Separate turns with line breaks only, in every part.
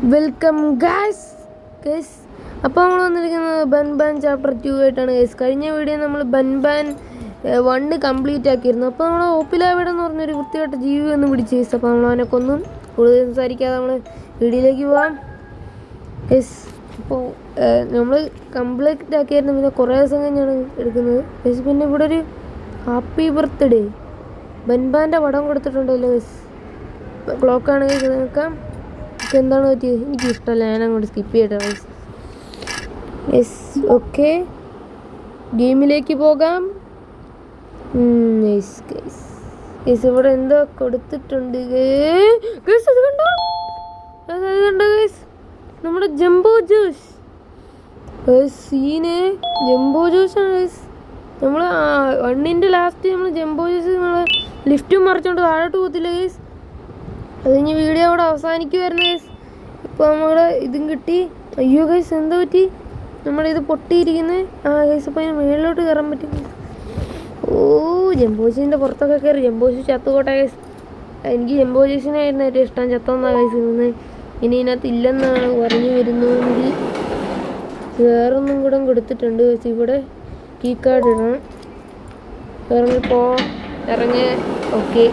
Welcome guys. അപ്പോൾ നമ്മൾ വന്നിരിക്കുന്നത് ബൻബാൻ ചാപ്റ്റർ 2 ആയിട്ടാണ് ഗൈസ്. കഴിഞ്ഞ വീഡിയോ നമ്മൾ ബൻബാൻ 1 കംപ്ലീറ്റ് ആക്കിയിരുന്നു. അപ്പോൾ നമ്മൾ ഓപ്പിലാവിടെ എന്ന് പറഞ്ഞൊരു വൃത്തിയായിട്ട് ജീവി ഒന്ന് പിടിച്ച് ഗൈസ്. അപ്പോൾ നമ്മൾ അവനെ കൊന്നും. കൂടുതൽ സംസാരിക്കാതെ നമ്മൾ വീഡിയോയിലേക്ക് പോകാം ഗൈസ്. അപ്പോൾ നമ്മൾ കംപ്ലീറ്റ് ആക്കിയായിരുന്നു. പിന്നെ കുറേ ദിവസം കഴിഞ്ഞാണ് എടുക്കുന്നത് ഗൈസ്. പിന്നെ ഇവിടെ ഒരു ഹാപ്പി ബർത്ത്ഡേ ബൻബാൻ്റെ പടം കൊടുത്തിട്ടുണ്ടല്ലോ ഗൈസ്. ക്ലോക്കാണ് ഗൈസ്. നോക്കാം എന്താണ് പറ്റിയത്. എനിക്ക് ഇഷ്ടമല്ല, ഞാൻ അങ്ങോട്ട് സ്കിപ്പ് ചെയ്യട്ടെ ഗൈസ്. യെസ്, ഓക്കെ, ഗെയിമിലേക്ക് പോകാം. യെസ് ഗൈസ്, ഗൈസ് ഇവിടെ എന്തോ കൊടുത്തിട്ടുണ്ട് ഗൈസ്. അത് കണ്ടോ, അത് കണ്ടോ ഗൈസ്, നമ്മുടെ ജംബോ ജ്യൂസ് സീന്. ജംബോ ജ്യൂസാണ് ഗൈസ്. നമ്മൾ 1ന്റെ ലാസ്റ്റ് നമ്മൾ ജംബോ ജ്യൂസ് നമ്മൾ ലിഫ്റ്റും മറിച്ചോണ്ട് താഴോട്ട് പോകത്തില്ല ഗൈസ്. അത് കഴിഞ്ഞ് വീഡിയോ അവിടെ അവസാനിക്കുമായിരുന്നു ഗൈസ്. ഇപ്പോൾ നമ്മുടെ ഇതും കിട്ടി. അയ്യോ ഗൈസ്, എന്താ പറ്റി, നമ്മുടെ ഇത് പൊട്ടിയിരിക്കുന്നത്. ഗൈസ് അപ്പോൾ അതിന് മുകളിലോട്ട് കയറാൻ പറ്റും. ഓ, ജംബോസിൻ്റെ പുറത്തൊക്കെ കയറി ജംബോസി ചത്തുകോട്ടെ ഗൈസ്. എനിക്ക് ജംബോസിനായിരുന്നു ഏറ്റവും ഇഷ്ടം. ചത്തൊന്നാണ് ഗൈസ്. ഇനി ഇതിനകത്ത് ഇല്ലെന്നാണ് പറഞ്ഞു വരുന്നതെങ്കിൽ വേറൊന്നും കൂടെ കൊടുത്തിട്ടുണ്ട് ഗൈസ്. ഇവിടെ കീ കാർഡ് ഇടണം. ഇറങ്ങിപ്പോ ഇറങ്ങി. ഓക്കെ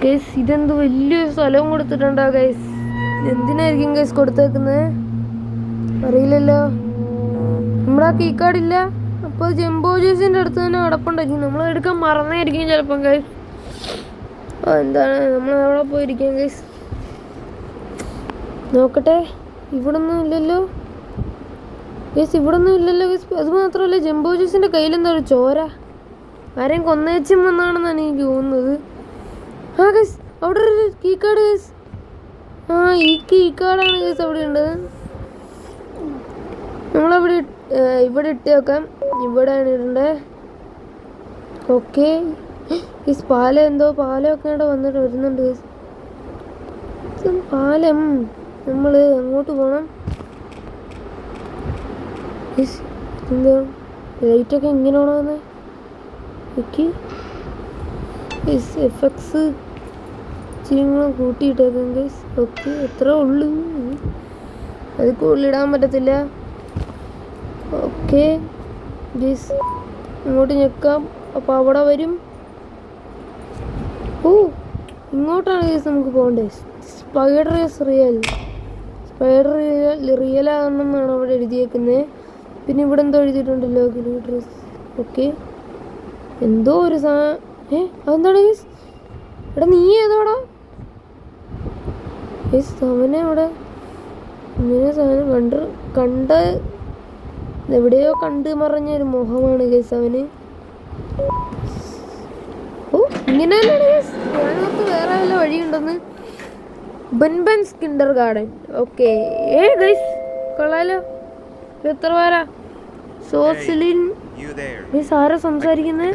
ഗൈസ്, ഇതെന്ത് വലിയൊരു സ്ഥലവും കൊടുത്തിട്ടുണ്ടോ ഗൈസ്. എന്തിനായിരിക്കും ഗൈസ് കൊടുത്തേക്കുന്നത് അറിയില്ലല്ലോ. നമ്മുടെ കീ കാർഡില്ല. അപ്പോൾ ജംബോ ജ്യൂസിൻ്റെ അടുത്ത് തന്നെ കിടപ്പുണ്ടായിരിക്കും. നമ്മൾ എടുക്കാൻ മറന്നായിരിക്കും ചിലപ്പം ഗൈസ്. എന്താണ് നമ്മൾ അവിടെ പോയിരിക്കാം ഗൈസ്. നോക്കട്ടെ, ഇവിടെ ഒന്നും ഇല്ലല്ലോ ഗൈസ്. ഇവിടെ ഒന്നും ഇല്ലല്ലോ ഗൈസ്. അത് മാത്രമല്ല ജംബോ ജ്യൂസിൻ്റെ കയ്യിലെന്താ ഒരു ചോര. ആരെയും കൊന്നേച്ചും വന്നാണെന്നാണ് എനിക്ക് തോന്നുന്നത്. ഗൈസ് അവിടെ ഒരു കീ കാർഡ് ഗൈസ്. ഈ കീ കാർഡാണ് ഗൈസ് അവിടെ ഉണ്ടത്. നമ്മളവിടെ ഇവിടെ ഇട്ട് വെക്കാം. ഇവിടെയാണ് ഇടണ്ടേ. ഓക്കെ ഗൈസ്, പാലം എന്തോ പാലമൊക്കെ അവിടെ വന്നിട്ട് വരുന്നുണ്ട് ഗൈസ്. പാലം നമ്മൾ അങ്ങോട്ട് പോകണം ഗൈസ്. എന്താ ലൈറ്റൊക്കെ ഇങ്ങനെ വേണമെന്ന് ഓക്കെ ഗൈസ്. എഫക്ട്സ് ഇച്ചിരിങ്ങളും കൂട്ടിയിട്ടേക്കാം ഗൈസ്. ഓക്കെ, എത്ര ഉള്ളു, അത് കൂടുതലിടാൻ പറ്റത്തില്ല. ഓക്കെ ഗൈസ്, ഇങ്ങോട്ട് ഞെക്കാം. അപ്പോൾ അവിടെ വരും. ഓ, ഇങ്ങോട്ടാണ് ഗൈസ് നമുക്ക് പോകണ്ടേ. Spider is real. Spider real ആകണമെന്നാണ് അവിടെ എഴുതിയേക്കുന്നത്. പിന്നെ ഇവിടെ എന്തോ എഴുതിയിട്ടുണ്ടല്ലോ കിലോമീറ്റേഴ്സ്. ഓക്കെ, എന്തോ ഒരു അതെന്താണ് ഗൈസ്. എടാ നീ ഏതോടാ ഗൈസ്. അവനെ അവിടെ ഇങ്ങനെ സാധനം കണ്ട എവിടെയോ കണ്ട് മറഞ്ഞൊരു മുഖമാണ് ഗൈസ് അവന്. ഓ, ഇങ്ങനെയല്ലേ ഗൈസ്. ഞാനോർത്ത് വേറെ വല്ല വഴിയുണ്ടെന്ന്. ബൻബൻസ് കിൻഡർ ഗാർഡൻ. ഓക്കെ ഗൈസ്, കൊള്ളാലോ. എത്ര പേരാ? സോസിലിൻ ഗൈസ്. ആരാ സംസാരിക്കുന്നത്?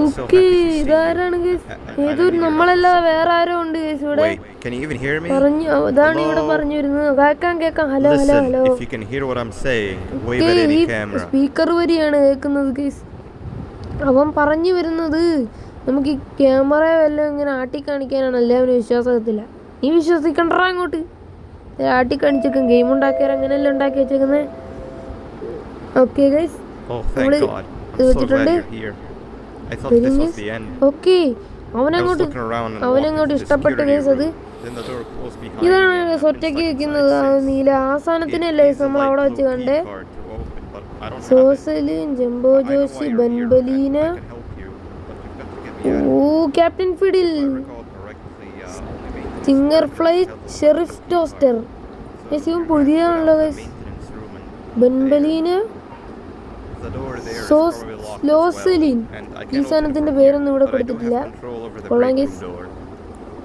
ഓക്കെ, ഇതാരാണ് ഗൈസ്? ഏതൊരു നമ്മളല്ലാതെ വേറെ ആരോ ഉണ്ട് ഗൈസ് ഇവിടെ. പറഞ്ഞു, അതാണ് ഇവിടെ പറഞ്ഞു വരുന്നത്. കേൾക്കാം. Hello hello hello. സ്പീക്കർ വരിയാണ് കേൾക്കുന്നത് ഗൈസ്. അവൻ പറഞ്ഞു വരുന്നത് നമുക്ക് ഈ ക്യാമറ വല്ലതും ഇങ്ങനെ ആട്ടിക്കാണിക്കാനാണ്. എല്ലാവരും വിശ്വാസത്തില്ല. നീ വിശ്വസിക്കണ്ട അങ്ങോട്ട്. ആട്ടിക്കാണിച്ചേക്കും. ഗെയിം ഉണ്ടാക്കിയാൽ അങ്ങനെയല്ല ഉണ്ടാക്കി വെച്ചേക്കുന്നത്. ഓക്കെ ഗൈസ്, നമ്മൾ ഇത് വെച്ചിട്ടുണ്ട്. ഓക്കെ, അവനങ്ങോട്ട് ഇഷ്ടപ്പെട്ട കേസ്. അത് ഇതാണ് ഒറ്റയ്ക്ക് വെക്കുന്നത്. നീല ആസാനത്തിനല്ലേ നമ്മൾ അവിടെ വെച്ച് കണ്ടേ. സോസലിൻ, ജംബോ ജോസി, ബൻബലീന. ഓ, Captain Fiddle, Stinger Flynn, Sheriff Toadster. ഇവൻ പുതിയതാണല്ലോ ഗൈസ്. ബൻബലീന, സ്ലോസലിൻ. ഈ സാധനത്തിന്റെ പേരൊന്നും ഇവിടെ കൊടുത്തിട്ടില്ല. കൊള്ളാം ഗൈസ്.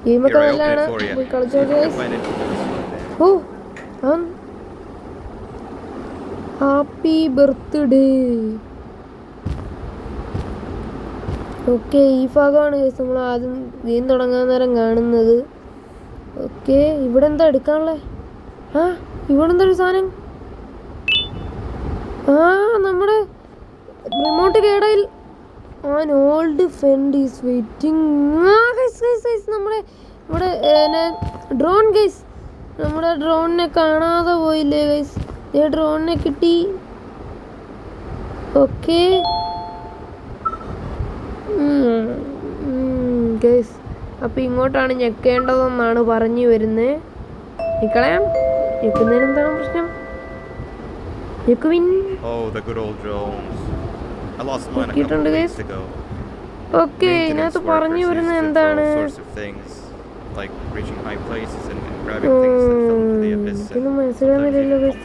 ഗെയിമൊക്കെ നല്ലതാണ്. പോയി കളിച്ചോ ഗൈസ്. ഓ, ഹാപ്പി ബർത്ത്ഡേ. ഓക്കെ, ഈ ഭാഗമാണ് ഗൈസ് നമ്മൾ ആദ്യം ഗെയിം തുടങ്ങാൻ നേരം കാണുന്നത്. ഓക്കെ, ഇവിടെ എന്താ എടുക്കാനുള്ളേ? ഇവിടെ എന്താ ഒരു സാധനം. നമ്മുടെ റിമോട്ട് കേടായി. An old friend is waiting. നമ്മുടെ ഇവിടെ ഡ്രോൺ ഗൈസ്, നമ്മുടെ ഡ്രോണിനെ കാണാതെ പോയില്ലേ ഗൈസ്? ഡ്രോണിനെ കിട്ടി. ഓക്കെ ഗൈസ്, അപ്പം ഇങ്ങോട്ടാണ് ഞെക്കേണ്ടതെന്നാണ് പറഞ്ഞു വരുന്നത്. നിക്കളയാം, ഞെക്കുന്നതിന് എന്താണ് പ്രശ്നം? ഞെക്കിയിട്ടുണ്ട് ഗൈസ്. ഓക്കെ, ഇതിനകത്ത് പറഞ്ഞു വരുന്നത് എന്താണ്? ഇതൊന്നും മനസ്സിലാകുന്നില്ലല്ലോ ഗൈസ്.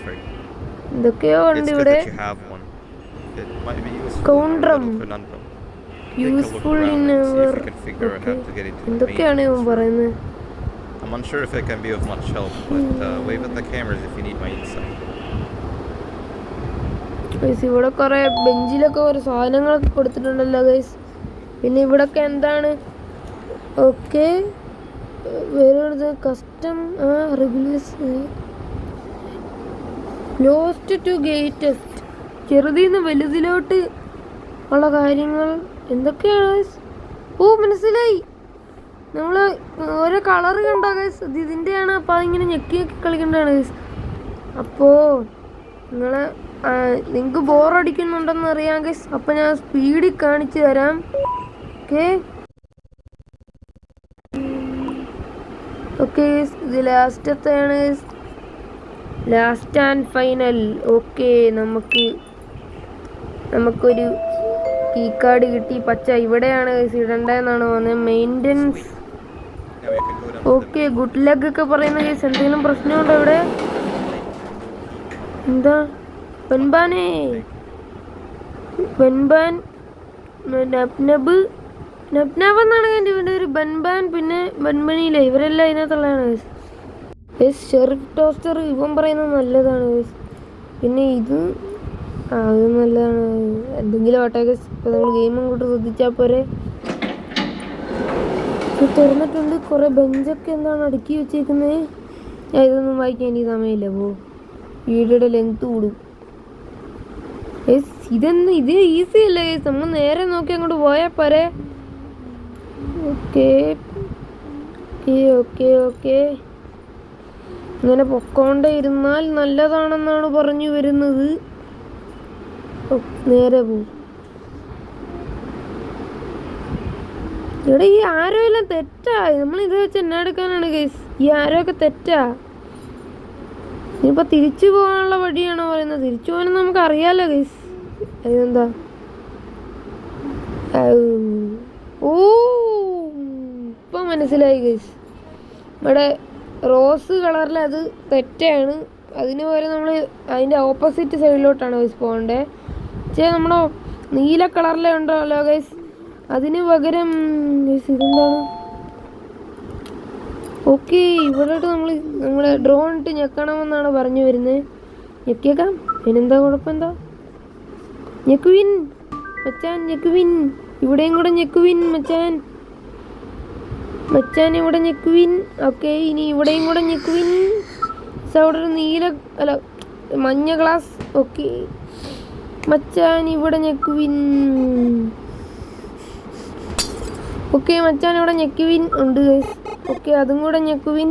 എന്തൊക്കെയോ ഉണ്ട് ഇവിടെ. കൗണ്ടറും യൂസ്ഫുൾ ഇൻ അവർ. എന്തൊക്കെയാണ് ഇവൻ പറയുന്നത്?
I'm unsure if it can be of much help, but wave at the cameras if you need my insight.
Guys, ഇവിടെ കുറെ ബെഞ്ചിലൊക്കെ ഓരോ സാധനങ്ങളൊക്കെ കൊടുത്തിട്ടുണ്ടല്ലോ ഗൈസ്. പിന്നെ ഇവിടൊക്കെ എന്താണ്? ഓക്കെ, വേറെ custom regulation lowest to greatest, ചെറുതിന്ന് വലുതിലോട്ട് ഉള്ള കാര്യങ്ങൾ എന്തൊക്കെയാണ് ഗൈസ്? ഓ, മനസ്സിലായി. നമ്മൾ ഓരോ കളറ് കണ്ടോ ഗൈസ്? ഇതിൻ്റെയാണ്. അപ്പോൾ അതിങ്ങനെ ഞെക്കി ഞെക്കി കളിക്കേണ്ടതാണ് ഗൈസ്. അപ്പോൾ നിങ്ങൾക്ക് ബോറടിക്കുന്നുണ്ടെന്ന് അറിയാം ഗൈസ്. അപ്പോൾ ഞാൻ സ്പീഡിൽ കാണിച്ചു തരാം. ഓക്കെ ഓക്കെ ഗൈസ്, ഇത് ലാസ്റ്റത്തെയാണ് guys, last and final. Okay, നമുക്കൊരു കീ കാർഡ് കിട്ടി. പച്ച ഇവിടെയാണ് ഗൈസ് ഇടേണ്ടതെന്നാണ് പറഞ്ഞത്. മെയിൻ്റനൻസ്. ഓക്കെ, ഗുഡ് ലക്ക് ഒക്കെ പറയുന്ന കേസ്. എന്തെങ്കിലും പ്രശ്നമുണ്ടോ ഇവിടെ? എന്താ ബൻബാനേ? ബൻബാൻ നബ്നബ് എന്നാണ് ഇവൻ്റെ ഒരു ബൻബാൻ. പിന്നെ ബൻബനിയിലെ ഇവരെല്ലാം ഇതിനകത്തുള്ളതാണ് കേസ്. ഷെറിഫ് ടോസ്റ്റർ ഇവൻ പറയുന്നത് നല്ലതാണ് കേസ്. പിന്നെ ഇത് അത് നല്ലതാണ്. എന്തെങ്കിലും ആട്ടെ കേസ്. ഇപ്പം നമ്മൾ ഗെയിം അങ്ങോട്ട് ശ്രദ്ധിച്ചാൽ പോരെ. തുറന്നിട്ടുണ്ട്. കുറേ ബെഞ്ചൊക്കെ എന്താണ് അടുക്കി വെച്ചേക്കുന്നത്. ഇതൊന്നും വായിക്കാൻ എനിക്ക് സമയമില്ല. വീഡിയോയുടെ ലെങ്ത് കൂടും. ഇത് ഈസി അല്ല കേസ്. നമ്മൾ നേരെ നോക്കി അങ്ങോട്ട് പോയാൽ പോരെ. ഓക്കെ ഓക്കെ ഓക്കെ, ഇങ്ങനെ പൊക്കോണ്ടേ ഇരുന്നാൽ നല്ലതാണെന്നാണ് പറഞ്ഞു വരുന്നത്. നേരെ പോവും. ഇവിടെ ഈ ആരോ എല്ലാം തെറ്റാ. നമ്മളിത് വെച്ച് എന്നെ എടുക്കാനാണ് കേസ്. ഈ ആരോ ഒക്കെ തെറ്റാ. ഇനിയിപ്പോൾ തിരിച്ചു പോകാനുള്ള വഴിയാണോ പറയുന്നത്? തിരിച്ചു പോകാനും നമുക്ക് അറിയാലോ കേസ്. അതെന്താ? ഓ, ഇപ്പം മനസ്സിലായി കേസ്. ഇവിടെ റോസ് കളറിൽ അത് തെറ്റാണ്. അതിന് പകരം നമ്മൾ അതിൻ്റെ ഓപ്പോസിറ്റ് സൈഡിലോട്ടാണ് ഗൈസ് പോകേണ്ടത്. പക്ഷേ നമ്മുടെ നീല കളറിലെ ഉണ്ടല്ലോ ഗൈസ്, അതിന് പകരം ഇതെന്താണ്? ഓക്കെ, ഇവിടോട്ട് നമ്മളെ ഡ്രോൺ ഇട്ട് ഞെക്കണമെന്നാണ് പറഞ്ഞു വരുന്നത്. ഞെക്കിയേക്കാം, അതിനെന്താ കുഴപ്പമെന്താ? ഞെക്കുവിൻ മച്ചാൻ, ഞെക്കുവിൻ. ഇവിടെയും കൂടെ ഞെക്കുവിൻ മച്ചാൻ. ഇവിടെ ഞെക്കുവിൻ. ഓക്കെ, ഇനി ഇവിടെയും കൂടെ ഞെക്കുവിൻ. അവിടെ ഒരു മഞ്ഞ ഗ്ലാസ്. ഓക്കെ മച്ചാൻ, ഇവിടെ ഞെക്കുവിൻ. ഓക്കെ മച്ചാൻ, ഇവിടെ ഞെക്കുവിൻ ഉണ്ട് ഗൈസ്. ഓക്കെ, അതും കൂടെ ഞെക്കുവിൻ.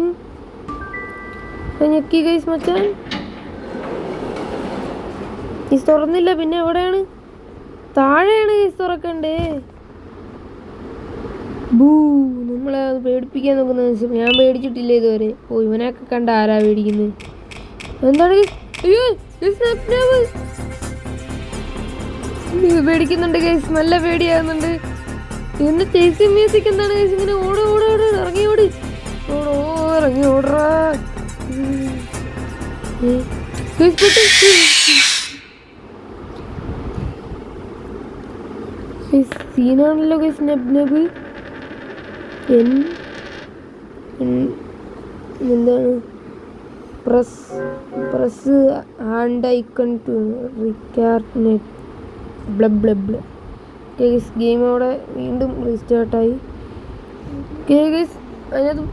ഞെക്കി ഗൈസ് മച്ചാൻ. ഗൈസ് തുറന്നില്ല. പിന്നെ എവിടെയാണ്? താഴെയാണ് ഗൈസ് തുറക്കണ്ടേ. നമ്മളെ അത് പേടിപ്പിക്കാൻ നോക്കുന്നത്. ഞാൻ പേടിച്ചിട്ടില്ല ഇതുവരെ. ഇവനൊക്കെ കണ്ട ആരാ പേടിക്കുന്നത്? എന്താണ്? അയ്യോ, പേടിക്കുന്നുണ്ട് ഗൈസ്, നല്ല പേടിയാകുന്നുണ്ട്. എന്നെ ചേസി മ്യൂസിക് എന്താണ് ഗൈസ്? ഇങ്ങനെ ഇറങ്ങി ഓടറാ. സീനാണല്ലോ ഗൈസ്. നബ് എന്താണ്? Press hand icon to recoordinate blob. Guys game അവിടെ വീണ്ടും റീസ്റ്റാർട്ടായി. ഗൈസ് അതിനകത്ത്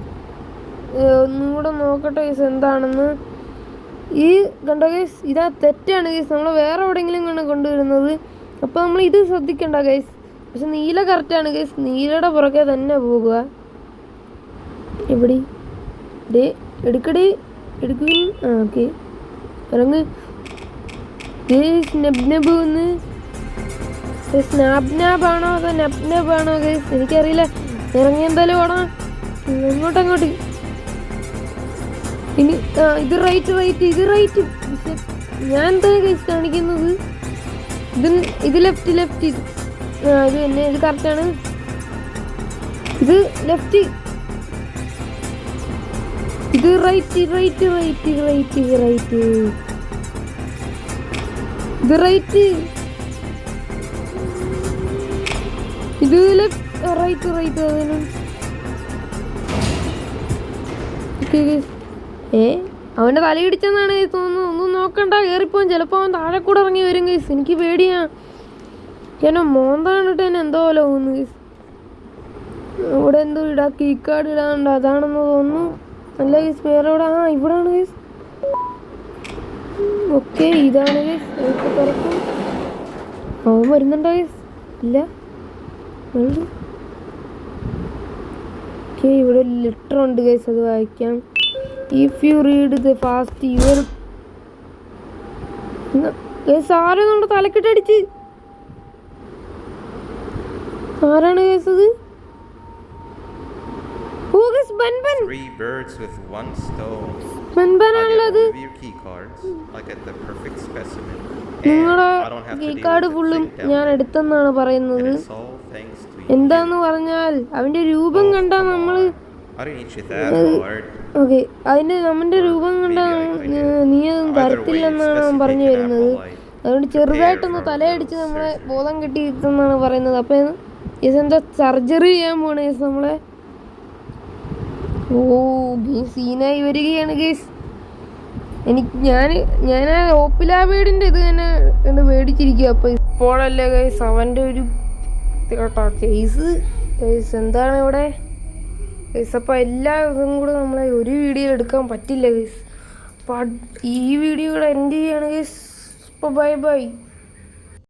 ഒന്നുകൂടെ നോക്കട്ടെ ഗൈസ് എന്താണെന്ന്. ഈ കണ്ടോ ഗൈസ്, ഇതാ തെറ്റാണ് ഗൈസ്. നമ്മൾ വേറെ എവിടെയെങ്കിലും കൊണ്ടുവരുന്നത്. അപ്പോൾ നമ്മൾ ഇത് ശ്രദ്ധിക്കണ്ട ഗൈസ്. പക്ഷെ നീല കറക്റ്റാണ് ഗൈസ്. നീലയുടെ പുറകെ തന്നെ പോകുക. എവിടെ ഡേ എടുക്കടേ എടുക്കും. ആ ഓക്കെ ഇറങ്ങ്. നബ് ഒന്ന് സ്നാപ്നാബാണോ അതോ നബ്നബാണോ ഗൈസ് എനിക്കറിയില്ല. ഇറങ്ങി എന്തായാലും ഓടാം. അങ്ങോട്ട് ഇനി ഇത് റൈറ്റ് ഇത് റൈറ്റ്. ഞാൻ എന്താണ് ഗൈസ് കാണിക്കുന്നത്? ഇത് ലെഫ്റ്റ് ഇത് തന്നെ. ഇത് കറക്റ്റാണ്. ഇത് ലെഫ്റ്റ്. ഇത് റൈറ്റ് ഇത് റൈറ്റ്. ഇത് ലെഫ്റ്റ് റൈറ്റ് അതിന്. അവൻ്റെ തല ഇടിച്ചെന്നാണ് തോന്നുന്നു. ഒന്നും നോക്കണ്ട, കയറിപ്പോവും. ചിലപ്പോൾ അവൻ താഴെ കൂടെ ഇറങ്ങി വരും ഗൈസ്. എനിക്ക് പേടിയാ. എന്നെ മോന്താണ്ടിട്ട് തന്നെ എന്തോ പോലെ തോന്നുന്നു ഗൈസ്. ഇവിടെ എന്തോ കീ കാർഡ് ഇടാനുണ്ട്, അതാണെന്ന് തോന്നുന്നു. അല്ല ഗൈസ് വേറെ ഇവിടെ. ഇവിടാണ് ഗൈസ്. ഓക്കെ ഇതാണ് ഗൈസ്. തുറക്കും. അവൻ വരുന്നുണ്ടോ ഗൈസ്? ഇല്ല. ഓക്കെ ഇവിടെ ലെറ്റർ ഉണ്ട് ഗൈസ്, അത് വായിക്കാം. If you read the fast your guys. ആരും നമ്മുടെ തലക്കിട്ടടിച്ച്. ആരാണ് ഗൈസ് അത്?
Three birds with one stone.
ബൻബനാണുള്ളത്. നിങ്ങളുടെ കീ കാർഡ് ഫുള്ളും ഞാൻ എടുത്തെന്നാണ് പറയുന്നത്. എന്താന്ന് പറഞ്ഞാൽ അവന്റെ രൂപം കണ്ടാ നമ്മള് ഓക്കെ അതിന്റെ നമ്മുടെ രൂപം കണ്ടാ നീ അതൊന്നും തരത്തില്ലെന്നാണ് അവൻ പറഞ്ഞു വരുന്നത്. അതുകൊണ്ട് ചെറുതായിട്ടൊന്ന് തലയടിച്ച് നമ്മളെ ബോധം കെട്ടിയിരുത്തെന്നാണ് പറയുന്നത്. അപ്പൊ ഇതെന്താ സർജറി ചെയ്യാൻ പോണേ നമ്മളെ. ഓ ഗെയിം സീനായി വരികയാണ് ഗെയ്സ്. ഞാൻ ആ ഓപ്പിലാബേഡിൻ്റെ ഇത് തന്നെ മേടിച്ചിരിക്കുക. അപ്പോൾ ഇപ്പോഴല്ലേ ഗൈസ് അവൻ്റെ ഒരു കേട്ടോ കേസ് ഗൈസ്. എന്താണ് ഇവിടെ ഗൈസ്? അപ്പോൾ എല്ലാ ഇതും കൂടെ നമ്മളെ ഒരു വീഡിയോ എടുക്കാൻ പറ്റില്ല ഗൈസ്. അപ്പോൾ ഈ വീഡിയോ കൂടെ എൻഡ് ചെയ്യാണ് ഗൈസ്. അപ്പോൾ ബൈ